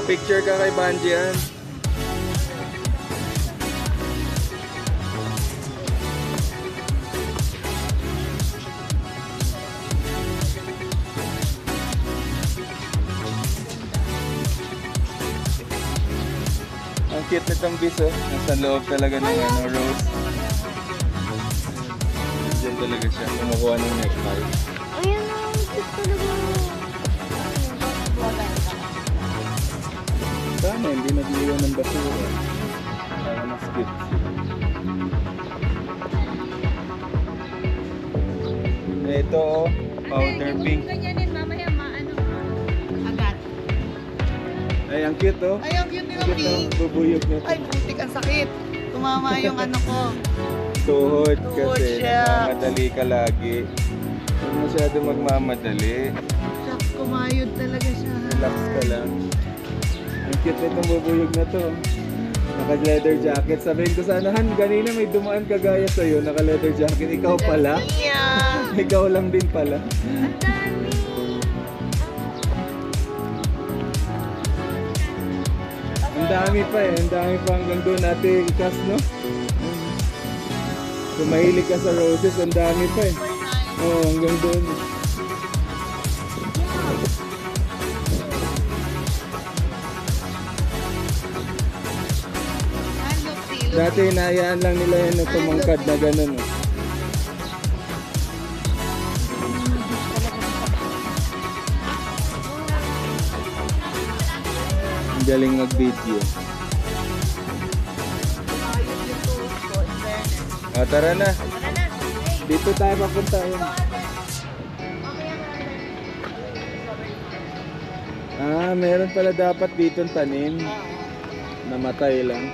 Pa-picture ka kay Banji yan. Ang cute nitong bis, oh. Nasa loob talaga ng rose. Diyan talaga siya. Kumukuha ng necktie. Ayan na, cute talaga. Sana, hindi nag-iwan ng basura. Para mas cute sila. Ito, oh. Powder pink. Ganyanin mamaya maano agad. Ay, ang cute, oh. Ay, ang cute nila, Cute, oh. Pink. Bubuyog na. Ay, putik, ang sakit. Tumama yung ano ko. Tuhod Tuhod kasi siya. magmamadali ka lagi. Huwag masyado magmamadali. Shucks, kumayod talaga siya. Relax ka lang. Ang cute na itong bubuyog na to. Naka-leather jacket. Sabihin ko sana, Han, ganina may dumaan kagaya sa'yo. Naka-leather jacket. Ikaw pala. Yeah. Ikaw lang din pala. Ang dami. Ang dami pa eh. Ang dami pa hanggang doon natin ikas, no? Kung mahilig ka sa roses, ang dami pa eh. Oo, hanggang doon. Dati hinahayaan lang nila yan na tumangkad na gano'n. Oh. Ang galing mag-video. Ah, tara na. Dito tayo papunta. Yun. Ah, meron pala dapat dito tanim. Namatay lang.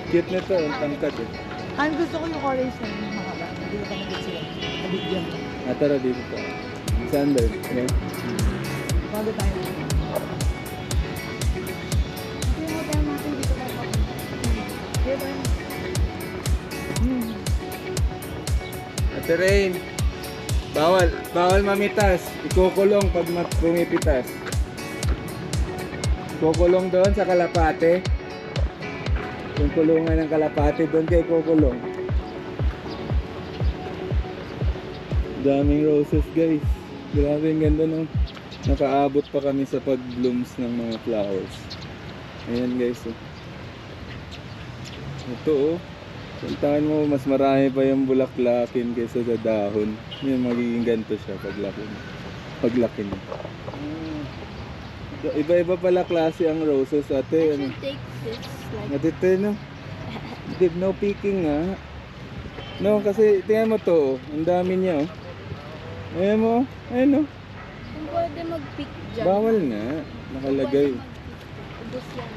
Cute nito, ang tangkad eh. Ang gusto ko yung orange na yung mga ba. Hindi ko pamagit sila. Nabigyan ko. Ah, tara dito pa. Saan ba? Okay. Bago tayo. Hindi mo tayo natin dito tayo papunta. Okay ba yun? Ate Rain, bawal mamitas. Ikukulong pag pumipitas. Kukulong doon sa kalapate. Yung kulungan ng kalapate doon kayo kukulong. Daming roses guys. Grabe ang ganda ng nakaabot pa kami sa pag-blooms ng mga flowers. Ayan guys. Oh. Ito oh. Puntahan mo, mas marami pa yung bulaklakin kaysa sa dahon. Yung magiging ganito siya paglaki niya. Iba-iba pala klase ang roses ate. Ano? Take this like Natito no? No picking nga. No, kasi tingnan mo to. Ang dami niya oh. Ayan mo. Ayan oh. kung pwede mag-pick dyan. Bawal nga. Nakalagay. Ubus yan.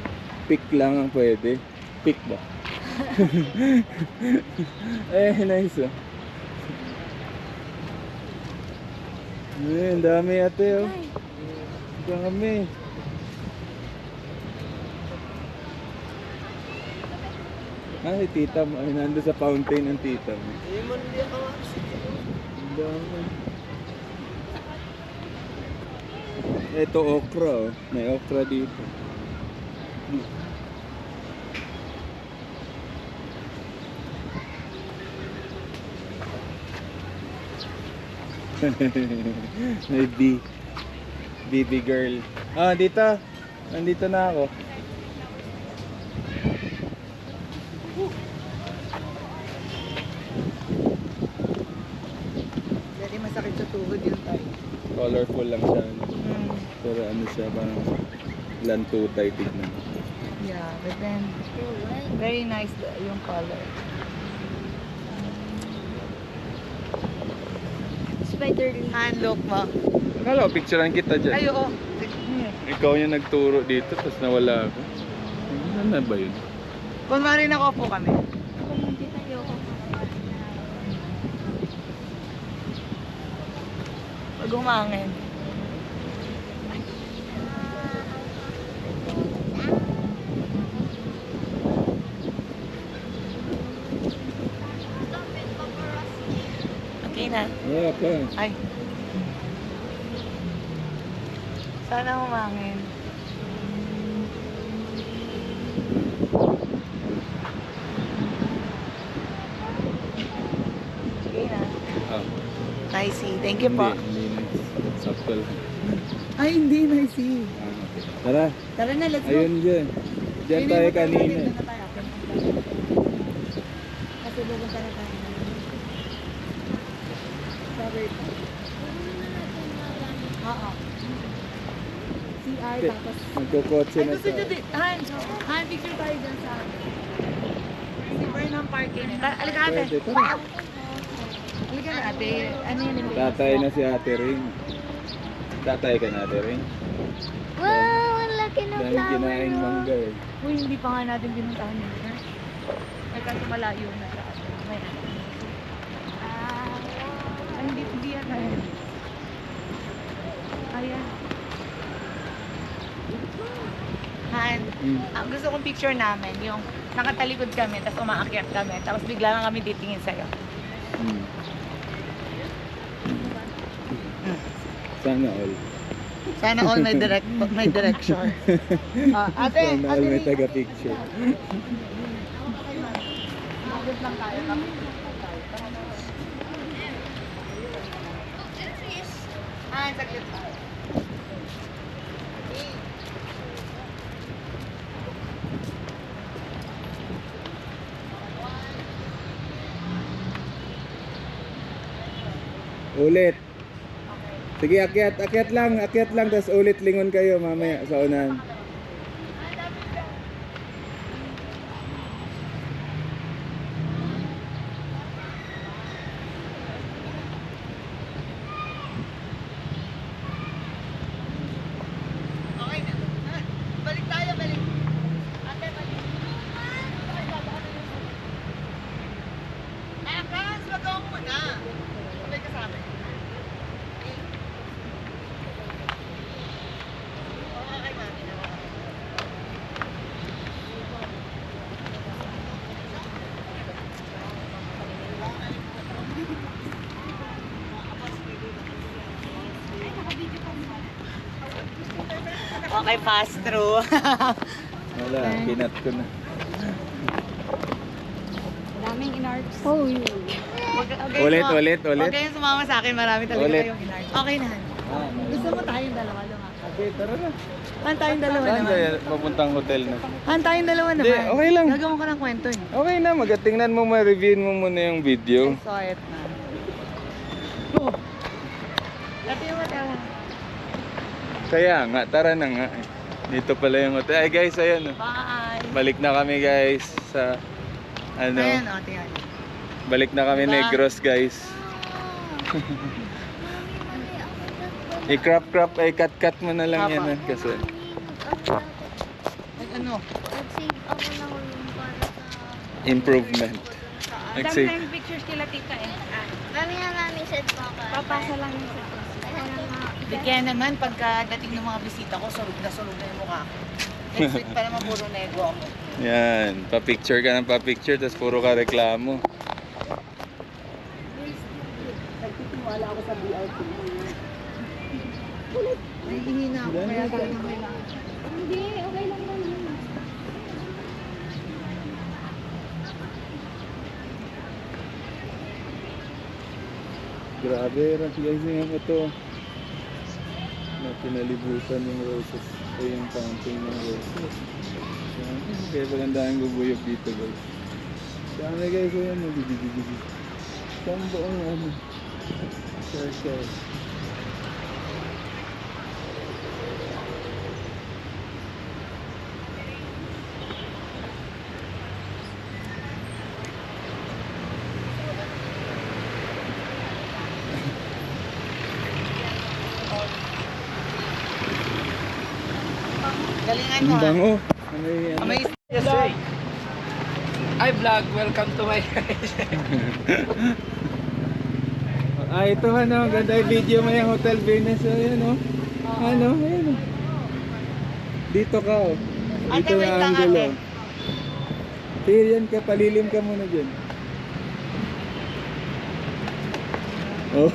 Pick lang ang pwede. Pick ba? Eh, nice oh. Ang dami ate oh. Ay, Dami. Ay, tita mo. Ay, nando sa fountain ng tita mo. Ang dami. Ito okra oh. May okra dito. May baby girl. Ah, dito. Nandito na ako. Hindi masakit sa tuhod yun tayo. Colorful lang siya. Pero ano siya, parang lantutay tignan. Yeah, but then, very nice yung color. spiderly. Hand look mo. Akala ko picturean kita dyan. Ay, oo. Ikaw yung nagturo dito, tapos nawala ako. Ano na ba yun? Kunwari nakaupo kami. Kung hindi tayo ako. Pag umangin. Okay na. Wala pa. Ay. Sana umangin. Thank you po. Hindi na. Sakto lang. Ay, hindi na see. Okay. Tara, Tara na, let's go. ayun dyan. Diyan tayo kanina. Doon na tayo. Kasi pupunta na tayo. Sorry. Oo. CR tapos. Magkukotse Ay, na gusto nyo tayo. din. Han, picture tayo dyan sa si Burnham Parking. Alika ate. Pwede, tara. Alika na ate. Ano yun? Tatay na si Ate Ring. Tatay ka na, Ate Ring. Wow, ang laki ng Dahil flower. kinain mangga eh. Uy, hindi pa nga natin pinuntahan yun. Ay, kasi malayo na sa atin. May ano. Ay, hindi yan. Ayan. Han, ang gusto kong picture namin, yung nakatalikod kami, tapos umaakyat kami, tapos bigla lang kami titingin sa'yo. Hmm. Sana all. Sana all may direction. Ate, Sana all may taga-picture. Magod lang tayo. Saglit tayo. Ulit. Sige, akyat lang, tapos ulit lingon kayo mamaya sa unahan. Okay na. Balik tayo, balik. Ate, balik. Akas, wag ako muna. Sabay ka sa amin. Okay, mami. Okay, pass through. Wala, kinat ko na. Daming inarts. Oh, yun. Ulit. Huwag kayong sumama sa akin, marami talaga Ulit. kayong inart. Okay na. Gusto mo tayong dalawa lumakad? Okay, tara na. Han, tayong dalawa Saan naman. kaya papuntang hotel na? Han, tayong dalawa Hindi, naman. okay lang. Gagawin ko ng kwento eh. Okay na, magatingnan mo, ma-reviewin mo muna yung video. I saw it na. Oh. Dati yung matala. Kaya nga, tara na nga. Dito pala yung hotel. Ay guys, ayan. Bye! Balik na kami guys sa ano. Ayan, o, tingnan. Balik na kami Diba? Negros guys. I-crop ay cut mo na lang Papa. yan kasi Ay, ano? Nag-save ako ng room para sa... improvement. Dami Nag-save. tayong pictures kila tita eh. Dami nga namin set pa ka. Papasa lang yung set. Kaya nga... Kaya naman, pagkadating ng mga bisita ko, surog na yung mukha ko. Next week pa naman puro nego ako. Yan, pa-picture ka ng pa-picture tapos puro ka reklamo. Nagtitiwala ako sa BRT. Nahihina ako, kaya talagang kailangan. Hindi, okay lang naman. Grabe, guys, nga mo to. Na pinalibutan yung roses o yung fountain ng roses. Yan. Kaya pagandahan gubuyog dito guys. Dami guys, ayan, nagigigigig. Saan buong ano? Circle. Galingan Ang mo ha. bango. Ano yan? Amay Yes, sir. Hi vlog, welcome to my Ah, ito ano, ganda yung video mo yung Hotel Venus. Ayan o. Ano, ayan o. Dito ka o. Ate, Dito wait na lang, angulo. ate. Sige, yan ka, palilim ka muna dyan. Oh.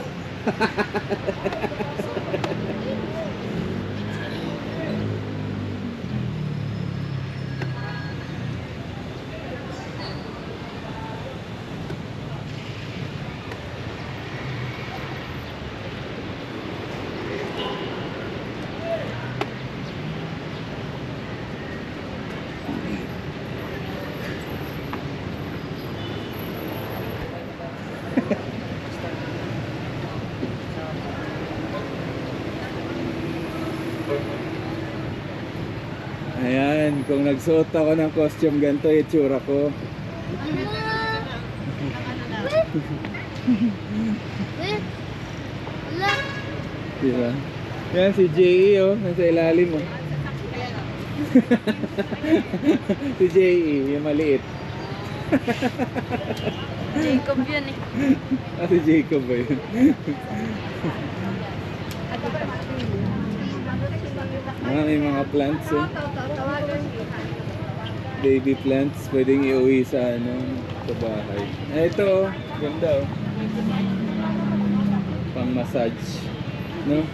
Ayan, kung nagsuot ako ng costume ganito, itsura ko. Wait. Wala. Diba? Yan si J.E. oh, nasa ilalim oh. Si J.E. yung maliit. Jacob yun eh. Ah, si Jacob ba yun? May mga plants oh. Baby plants, pwedeng iuwi sa sa bahay. Ito oh, ganda oh. Pang massage, no?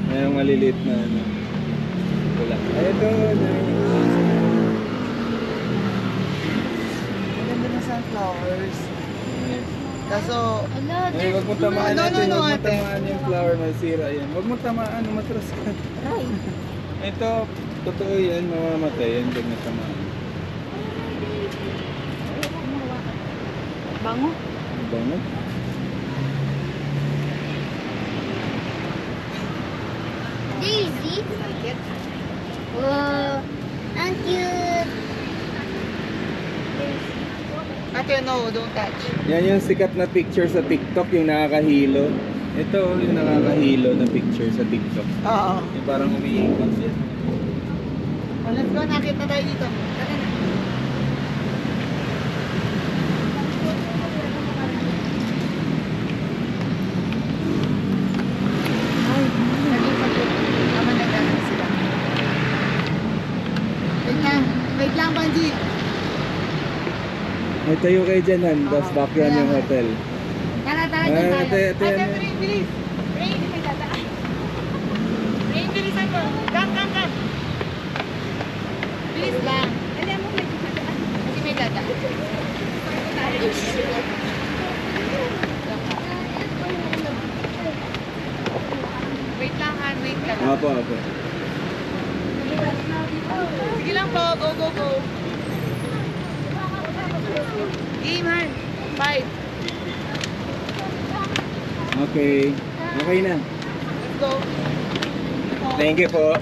May maliliit na wala. Ito na. Maganda na sunflowers. Kaso, Wala. Ay, wag mo tamaan No, no, natin, no, wag mo ate. tamaan yung flower, masira yan. Wag mo tamaan, matras ka. Ito, totoo yan, mamamatay yan pag natamaan. bango. Ang bango. Daisy. Wow. Ang cute. Ate, no, don't touch. Yan yung sikat na picture sa TikTok, yung nakakahilo. Ito, yung nakakahilo na picture sa TikTok. Oo. Yung parang umiikot yan. Oh, let's go, nakita tayo dito. Tara na. Ay, nalipat yun. Tama na gano'n sila. Wait lang, Banji. Ay, tayo kayo dyan, Han. Tapos background yung hotel. Tara, tara, Ah, dyan tayo. ate, Ate, ano? bilis, bilis. Rain, may dadaan. Rain, bilisan mo. Come. Bilis lang. Alam mo, may dadaan. Kasi may dadaan. Wait lang, Han. Wait ka lang. Apo. Sige lang po. Go. Game, Han. 5. Okay. Okay na. Let's go. Thank you po.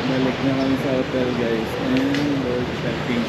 Balik na kami sa hotel guys and we're checking